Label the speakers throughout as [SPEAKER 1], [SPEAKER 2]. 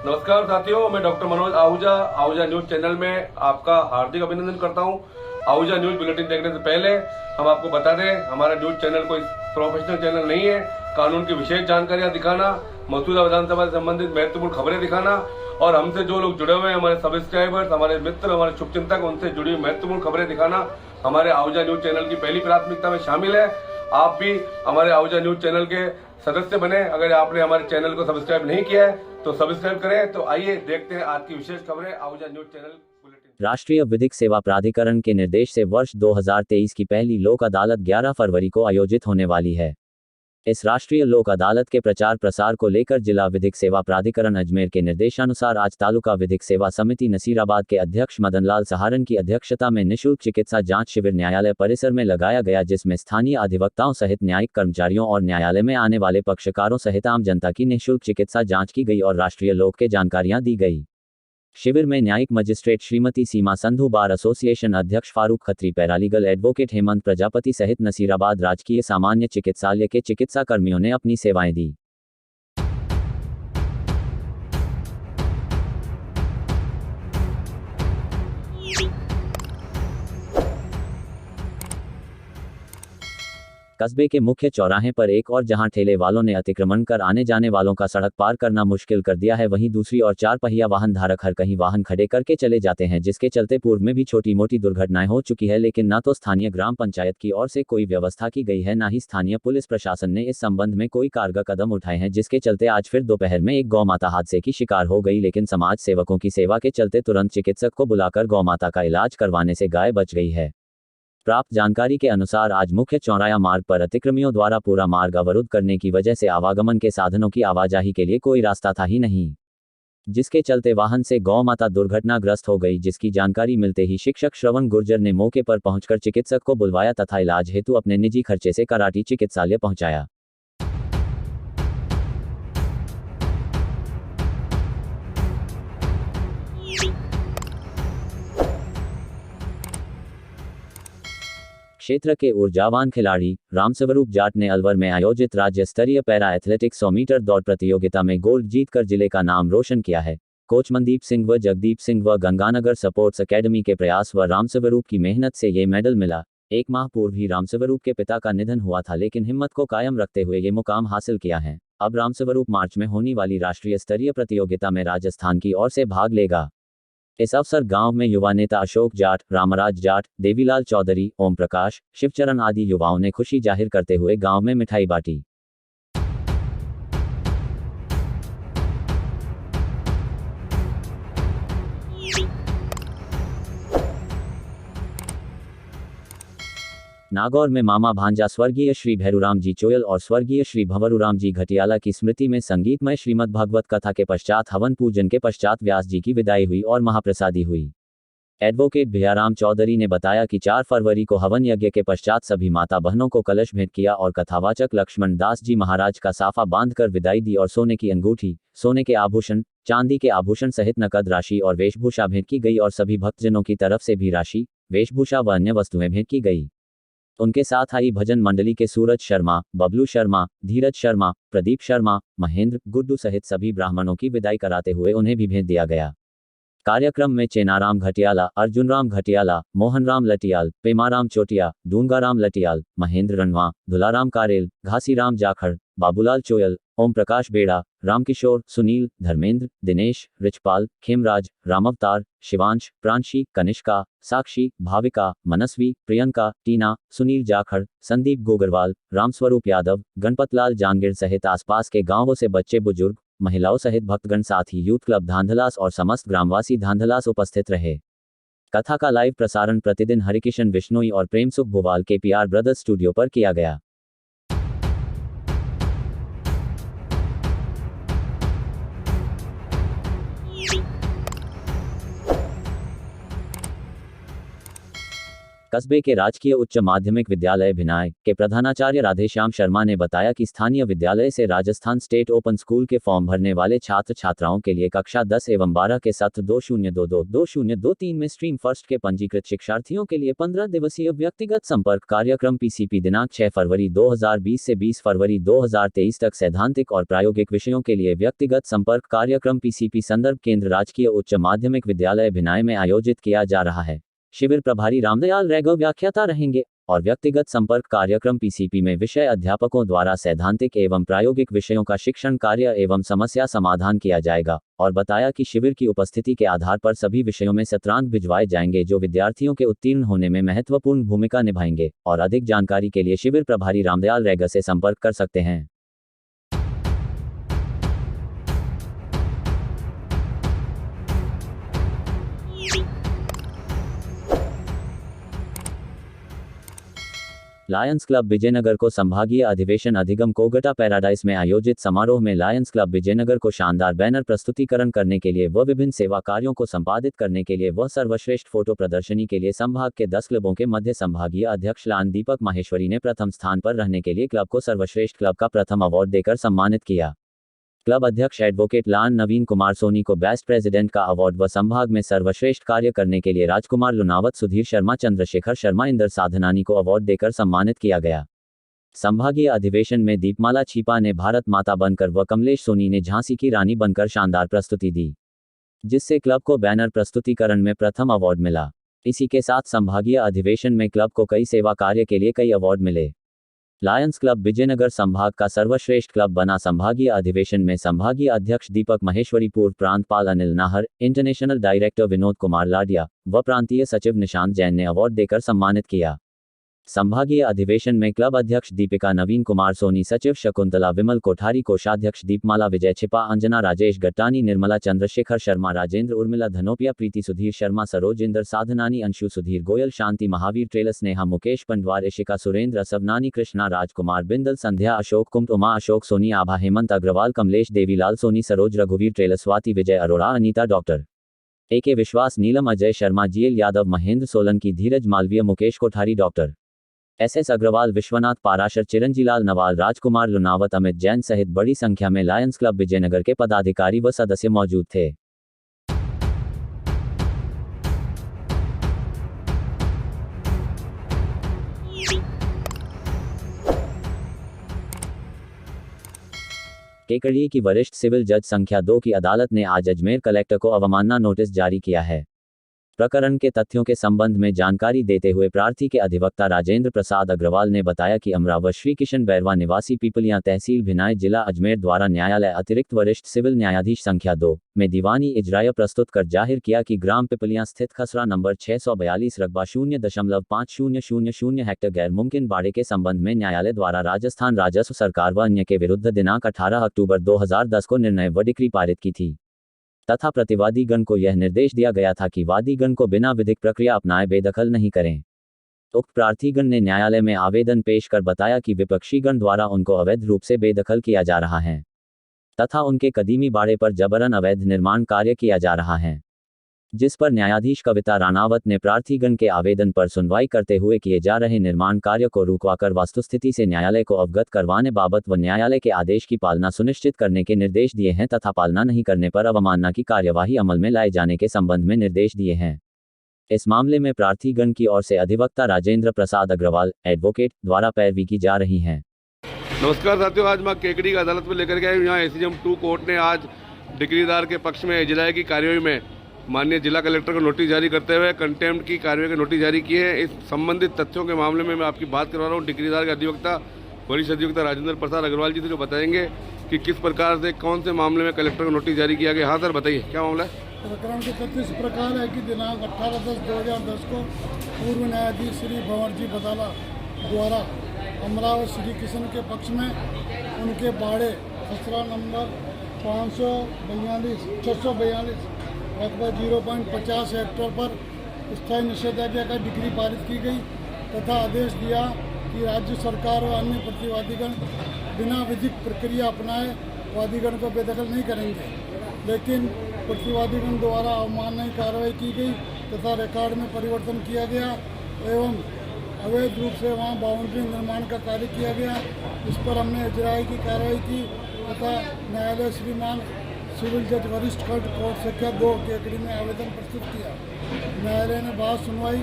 [SPEAKER 1] नमस्कार साथियों, मैं doctor Manoj Ahuja Ahuja news channel में आपका हार्दिक अभिनंदन करता हूं। आहूजा न्यूज बुलेटिन देखने से पहले हम आपको बता दें, हमारा न्यूज चैनल कोई प्रोफेशनल चैनल नहीं है। कानून की विशेष जानकारियां दिखाना, मौजूदा विधानसभा से संबंधित महत्वपूर्ण खबरें दिखाना और हमसे जो लोग जुड़े हुए हैं, हमारे सब्सक्राइबर्स, हमारे मित्र, हमारे शुभचिंतक, उनसे जुड़ी हुई महत्वपूर्ण खबरें दिखाना हमारे आहूजा न्यूज चैनल की पहली प्राथमिकता में शामिल है। आप भी हमारे आहूजा न्यूज चैनल के सदस्य बने। अगर आपने हमारे चैनल को सब्सक्राइब नहीं किया है तो सब्सक्राइब करें। तो आइए देखते हैं आज की विशेष खबरें आहूजा न्यूज चैनल बुलेटिन।
[SPEAKER 2] राष्ट्रीय विधिक सेवा प्राधिकरण के निर्देश से वर्ष 2023 की पहली लोक अदालत 11 फरवरी को आयोजित होने वाली है। इस राष्ट्रीय लोक अदालत के प्रचार प्रसार को लेकर जिला विधिक सेवा प्राधिकरण अजमेर के निर्देशानुसार आज तालुका विधिक सेवा समिति नसीराबाद के अध्यक्ष मदनलाल सहारन की अध्यक्षता में निःशुल्क चिकित्सा जांच शिविर न्यायालय परिसर में लगाया गया, जिसमें स्थानीय अधिवक्ताओं सहित न्यायिक कर्मचारियों और न्यायालय में आने वाले पक्षकारों सहित आम जनता की निःशुल्क चिकित्सा जांच की गई और राष्ट्रीय लोक के जानकारियां दी गई। शिविर में न्यायिक मजिस्ट्रेट श्रीमती सीमा संधू, बार एसोसिएशन अध्यक्ष फारूक खत्री, पैरालीगल एडवोकेट हेमंत प्रजापति सहित नसीराबाद राजकीय सामान्य चिकित्सालय के चिकित्सा कर्मियों ने अपनी सेवाएं दी। कस्बे के मुख्य चौराहे पर एक और जहां ठेले वालों ने अतिक्रमण कर आने जाने वालों का सड़क पार करना मुश्किल कर दिया है, वहीं दूसरी ओर चार पहिया वाहन धारक हर कहीं वाहन खड़े करके चले जाते हैं, जिसके चलते पूर्व में भी छोटी मोटी दुर्घटनाएं हो चुकी है, लेकिन न तो स्थानीय ग्राम पंचायत की ओर से कोई व्यवस्था की गई है, न ही स्थानीय पुलिस प्रशासन ने इस संबंध में कोई कारगर कदम उठाए हैं, जिसके चलते आज फिर दोपहर में एक गौमाता हादसे की शिकार हो गई। लेकिन समाज सेवकों की सेवा के चलते तुरंत चिकित्सक को बुलाकर गौमाता का इलाज करवाने से गाय बच गई है। प्राप्त जानकारी के अनुसार आज मुख्य चौराया मार्ग पर अतिक्रमियों द्वारा पूरा मार्ग अवरुद्ध करने की वजह से आवागमन के साधनों की आवाजाही के लिए कोई रास्ता था ही नहीं, जिसके चलते वाहन से गौ माता दुर्घटनाग्रस्त हो गई। जिसकी जानकारी मिलते ही शिक्षक श्रवण गुर्जर ने मौके पर पहुंचकर चिकित्सक को बुलवाया तथा इलाज हेतु अपने निजी खर्चे से कराटी चिकित्सालय पहुंचाया। क्षेत्र के ऊर्जावान खिलाड़ी रामस्वरूप जाट ने अलवर में आयोजित राज्य स्तरीय पैरा एथलेटिक्स 100 मीटर दौड़ प्रतियोगिता में गोल्ड जीतकर जिले का नाम रोशन किया है। कोच मनदीप सिंह व जगदीप सिंह व गंगानगर स्पोर्ट्स अकेडमी के प्रयास व रामस्वरूप की मेहनत से ये मेडल मिला। एक माह पूर्व ही रामस्वरूप के पिता का निधन हुआ था, लेकिन हिम्मत को कायम रखते हुए ये मुकाम हासिल किया है। अब रामस्वरूप मार्च में होने वाली राष्ट्रीय स्तरीय प्रतियोगिता में राजस्थान की ओर से भाग लेगा। इस अवसर गांव में युवा नेता अशोक जाट, रामराज जाट, देवीलाल चौधरी, ओम प्रकाश, शिवचरण आदि युवाओं ने खुशी जाहिर करते हुए गांव में मिठाई बांटी। नागौर में मामा भांजा स्वर्गीय श्री भैरूराम जी चोयल और स्वर्गीय श्री भंवरूराम जी घटियाला की स्मृति में संगीतमय श्रीमद् भागवत कथा के पश्चात हवन पूजन के पश्चात व्यास जी की विदाई हुई और महाप्रसादी हुई। एडवोकेट भैयाराम चौधरी ने बताया कि 4 फरवरी को हवन यज्ञ के पश्चात सभी माता बहनों को कलश भेंट किया और कथावाचक लक्ष्मण दास जी महाराज का साफा बांधकर विदाई दी और सोने की अंगूठी, सोने के आभूषण, चांदी के आभूषण सहित नकद राशि और वेशभूषा भेंट की गई और सभी भक्तजनों की तरफ से भी राशि, वेशभूषा व अन्य वस्तुएं भेंट की गई। उनके साथ आई भजन मंडली के सूरज शर्मा, बबलू शर्मा, धीरज शर्मा, प्रदीप शर्मा, महेंद्र, गुड्डू सहित सभी ब्राह्मणों की विदाई कराते हुए उन्हें भी भेंट दिया गया। कार्यक्रम में चेनाराम घटियाला, अर्जुनराम घटियाला, मोहनराम लटियाल, पेमाराम चोटिया, डूंगाराम लटियाल, महेंद्र रणवा, दुलाराम कारेल, घासीराम जाखड़, बाबूलाल चोयल, ओम प्रकाश बेड़ा, रामकिशोर, सुनील, धर्मेंद्र, दिनेश, रिचपाल, खेमराज, रामअवतार, शिवांश, प्रांशी, कनिष्का, साक्षी, भाविका, मनस्वी, प्रियंका, टीना, सुनील जाखड़, संदीप गोगरवाल, रामस्वरूप यादव, गणपतलाल जांगीर सहित आसपास के गांवों से बच्चे, बुजुर्ग, महिलाओं सहित भक्तगण, साथ ही यूथ क्लब धांधलास और समस्त ग्रामवासी धांधलास उपस्थित रहे। कथा का लाइव प्रसारण प्रतिदिन हरिकिशन बिश्नोई और प्रेमसुख भोवाल के PR ब्रदर्स स्टूडियो पर किया गया। कस्बे के राजकीय उच्च माध्यमिक विद्यालय भिनाय के प्रधानाचार्य राधेश्याम शर्मा ने बताया कि स्थानीय विद्यालय से राजस्थान स्टेट ओपन स्कूल के फॉर्म भरने वाले छात्र छात्राओं के लिए कक्षा 10 एवं 12 के सत्र 2022-2023 में स्ट्रीम फर्स्ट के पंजीकृत शिक्षार्थियों के लिए 15 दिवसीय व्यक्तिगत संपर्क कार्यक्रम पीसीपी दिनांक 6 फरवरी 2020 से 20 फरवरी 2023 तक सैद्धांतिक और प्रायोगिक विषयों के लिए व्यक्तिगत संपर्क कार्यक्रम पीसीपी संदर्भ केंद्र राजकीय उच्च माध्यमिक विद्यालय भिनाय में आयोजित किया जा रहा है। शिविर प्रभारी रामदयाल रैगव व्याख्याता रहेंगे और व्यक्तिगत संपर्क कार्यक्रम पीसीपी में विषय अध्यापकों द्वारा सैद्धांतिक एवं प्रायोगिक विषयों का शिक्षण कार्य एवं समस्या समाधान किया जाएगा और बताया कि शिविर की उपस्थिति के आधार पर सभी विषयों में सत्रांक भिजवाए जाएंगे जो विद्यार्थियों के उत्तीर्ण होने में महत्वपूर्ण भूमिका निभाएंगे और अधिक जानकारी के लिए शिविर प्रभारी रामदयाल रैगव से संपर्क कर सकते हैं। लायंस क्लब विजयनगर को संभागीय अधिवेशन अधिगम कोगटा पैराडाइज में आयोजित समारोह में लायंस क्लब विजयनगर को शानदार बैनर प्रस्तुतिकरण करने के लिए व विभिन्न सेवा कार्यों को संपादित करने के लिए व सर्वश्रेष्ठ फोटो प्रदर्शनी के लिए संभाग के 10 क्लबों के मध्य संभागीय अध्यक्ष लान दीपक माहेश्वरी ने प्रथम स्थान पर रहने के लिए क्लब को सर्वश्रेष्ठ क्लब का प्रथम अवार्ड देकर सम्मानित किया। क्लब अध्यक्ष एडवोकेट लान नवीन कुमार सोनी को बेस्ट प्रेसिडेंट का अवार्ड व संभाग में सर्वश्रेष्ठ कार्य करने के लिए राजकुमार लुनावत, सुधीर शर्मा, चंद्रशेखर शर्मा, इंदर साधनानी को अवार्ड देकर सम्मानित किया गया। संभागीय अधिवेशन में दीपमाला छिपा ने भारत माता बनकर व कमलेश सोनी ने झांसी की रानी बनकर शानदार प्रस्तुति दी, जिससे क्लब को बैनर प्रस्तुतिकरण में प्रथम अवार्ड मिला। इसी के साथ संभागीय अधिवेशन में क्लब को कई सेवा कार्य के लिए कई अवार्ड मिले। लायंस क्लब विजयनगर संभाग का सर्वश्रेष्ठ क्लब बना। संभागीय अधिवेशन में संभागीय अध्यक्ष दीपक महेश्वरी, पूर्व प्रांतपाल अनिल नाहर, इंटरनेशनल डायरेक्टर विनोद कुमार लाडिया व प्रांतीय सचिव निशांत जैन ने अवार्ड देकर सम्मानित किया। संभागीय अधिवेशन में क्लब अध्यक्ष दीपिका नवीन कुमार सोनी, सचिव शकुंतला विमल कोठारी, कोषाध्यक्ष दीपमाला विजय छिपा, अंजना राजेश गट्टानी, निर्मला चंद्रशेखर शर्मा, राजेंद्र उर्मिला धनोपिया, प्रीति सुधीर शर्मा, सरोज इंदर साधनानी, अंशु सुधीर गोयल, शांति महावीर, ट्रेलस नेहा, मुकेश पंडवार, इशिका सुरेंद्र, असवनानी कृष्णा, राजकुमार बिंदल, संध्या अशोक, कुंभ उमा अशोक सोनी, आभा हेमंत अग्रवाल, कमलेश देवीलाल सोनी, सरोज रघुवीर, ट्रेलस स्वाति, विजय अरोड़ा, अनीता, डॉक्टर AK विश्वास, नीलम, अजय शर्मा, GL यादव, महेंद्र सोलंकी, धीरज मालवीय, मुकेश कोठारी, डॉक्टर SS अग्रवाल, विश्वनाथ पाराशर, चिरंजीलाल नवाल, राजकुमार लुनावत, अमित जैन सहित बड़ी संख्या में लायंस क्लब विजयनगर के पदाधिकारी व सदस्य मौजूद थे। केकड़िए की वरिष्ठ सिविल जज संख्या 2 की अदालत ने आज अजमेर कलेक्टर को अवमानना नोटिस जारी किया है। प्रकरण के तथ्यों के संबंध में जानकारी देते हुए प्रार्थी के अधिवक्ता राजेंद्र प्रसाद अग्रवाल ने बताया कि अमरावत श्री किशन बैरवा निवासी पीपलियां तहसील भिनाय जिला अजमेर द्वारा न्यायालय अतिरिक्त वरिष्ठ सिविल न्यायाधीश संख्या 2 में दीवानी इजराया प्रस्तुत कर जाहिर किया कि ग्राम पिपलियां स्थित खसरा नंबर 642 रकबा 0.5000 हेक्टर गैर मुमकिन बाड़े के संबंध में न्यायालय द्वारा राजस्थान राजस्व सरकार व अन्य के विरुद्ध दिनांक 18 अक्टूबर 2010 को निर्णय व डिक्री पारित की थी तथा प्रतिवादीगण को यह निर्देश दिया गया था कि वादीगण को बिना विधिक प्रक्रिया अपनाए बेदखल नहीं करें। उक्त प्रार्थीगण ने न्यायालय में आवेदन पेश कर बताया कि विपक्षीगण द्वारा उनको अवैध रूप से बेदखल किया जा रहा है तथा उनके कदीमी बाड़े पर जबरन अवैध निर्माण कार्य किया जा रहा है, जिस पर न्यायाधीश कविता रानावत ने प्रार्थीगण के आवेदन पर सुनवाई करते हुए किए जा रहे निर्माण कार्य को रुकवाकर वस्तुस्थिति से न्यायालय को अवगत करवाने बाबत व न्यायालय के आदेश की पालना सुनिश्चित करने के निर्देश दिए हैं तथा पालना नहीं करने पर अवमानना की कार्यवाही अमल में लाए जाने के संबंध में निर्देश दिए हैं। इस मामले में प्रार्थीगण की ओर से अधिवक्ता राजेंद्र प्रसाद अग्रवाल एडवोकेट द्वारा पैरवी की जा रही है।
[SPEAKER 1] नमस्कार साथियों, आज मैं केकड़ी की अदालत में लेकर गया हूँ। यहाँ ACM 2 कोर्ट ने आज डिक्रीदार के पक्ष में इजराय की कार्यवाही में माननीय जिला कलेक्टर को नोटिस जारी करते हुए कंटेम्प्ट की कार्रवाई के नोटिस जारी किए हैं। इस संबंधित तथ्यों के मामले में मैं आपकी बात करवा रहा हूँ। डिक्रीदार के अधिवक्ता वरिष्ठ अधिवक्ता राजेंद्र प्रसाद अग्रवाल जी से जो बताएंगे कि किस प्रकार से कौन से मामले में कलेक्टर को नोटिस जारी किया गया। हाँ सर, बताइए क्या मामला है।
[SPEAKER 3] प्रकरण के तथ्य इस प्रकार है कि दिनांक 18/10/2010 को पूर्व न्यायाधीश श्री भंवरजी बदाला द्वारा अमरावती श्री किशन के पक्ष में उनके बाड़े खसरा नंबर 642 रकबा 0.50 हेक्टर पर स्थायी निषेधाज्ञा का डिक्री पारित की गई तथा आदेश दिया कि राज्य सरकार और अन्य प्रतिवादीगण बिना विधिक प्रक्रिया अपनाए वादीगण को बेदखल नहीं करेंगे, लेकिन प्रतिवादीगण द्वारा अवमानना कार्रवाई की गई तथा रिकॉर्ड में परिवर्तन किया गया एवं अवैध रूप से वहाँ बाउंड्री निर्माण का कार्य किया गया। इस पर हमने इजराई की कार्रवाई की तथा न्यायालय श्रीमान सिविल जज वरिष्ठ खंड कोर्ट संख्या 2 केकड़ी में आवेदन प्रस्तुत किया। न्यायालय ने बाद सुनवाई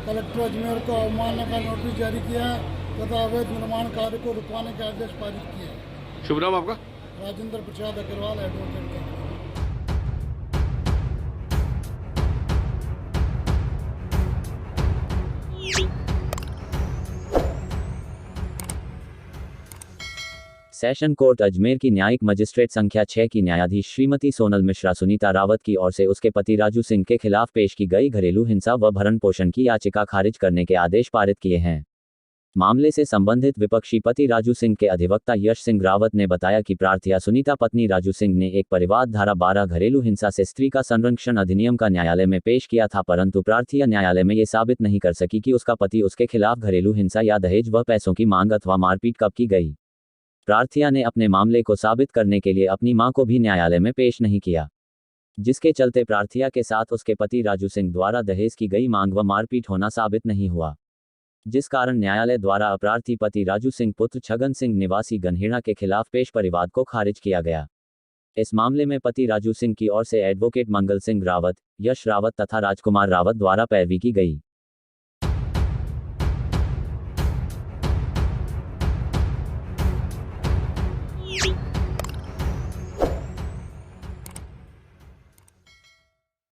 [SPEAKER 3] कलेक्टर अजमेर को अवमानना का नोटिस जारी किया तथा अवैध निर्माण कार्य को रुकवाने के आदेश पारित किए।
[SPEAKER 1] शुभ नाम आपका?
[SPEAKER 3] Rajendra Prasad Agrawal, advocate.
[SPEAKER 2] Session court Ajmer की न्यायिक मजिस्ट्रेट संख्या 6 की न्यायाधीश श्रीमती सोनल मिश्रा सुनीता रावत की ओर से उसके पति राजू सिंह के खिलाफ पेश की गई घरेलू हिंसा व भरण पोषण की याचिका खारिज करने के आदेश पारित किए हैं। मामले से संबंधित विपक्षी पति राजू सिंह के अधिवक्ता यश सिंह रावत ने बताया कि प्रार्थिया सुनीता पत्नी राजू सिंह ने एक परिवाद धारा 12 घरेलू हिंसा से स्त्री का संरक्षण अधिनियम का न्यायालय में पेश किया था, परंतु प्रार्थिया न्यायालय में ये साबित नहीं कर सकी कि उसका पति उसके खिलाफ घरेलू हिंसा या दहेज व पैसों की मांग अथवा मारपीट कब की गई। प्रार्थिया ने अपने मामले को साबित करने के लिए अपनी मां को भी न्यायालय में पेश नहीं किया, जिसके चलते प्रार्थिया के साथ उसके पति राजू सिंह द्वारा दहेज की गई मांग व मारपीट होना साबित नहीं हुआ, जिस कारण न्यायालय द्वारा अपराधी पति राजू सिंह पुत्र छगन सिंह निवासी गन्हेड़ा के खिलाफ पेश परिवाद को खारिज किया गया। इस मामले में पति राजू सिंह की ओर से एडवोकेट मंगल सिंह रावत, यश रावत तथा राजकुमार रावत द्वारा पैरवी की गई।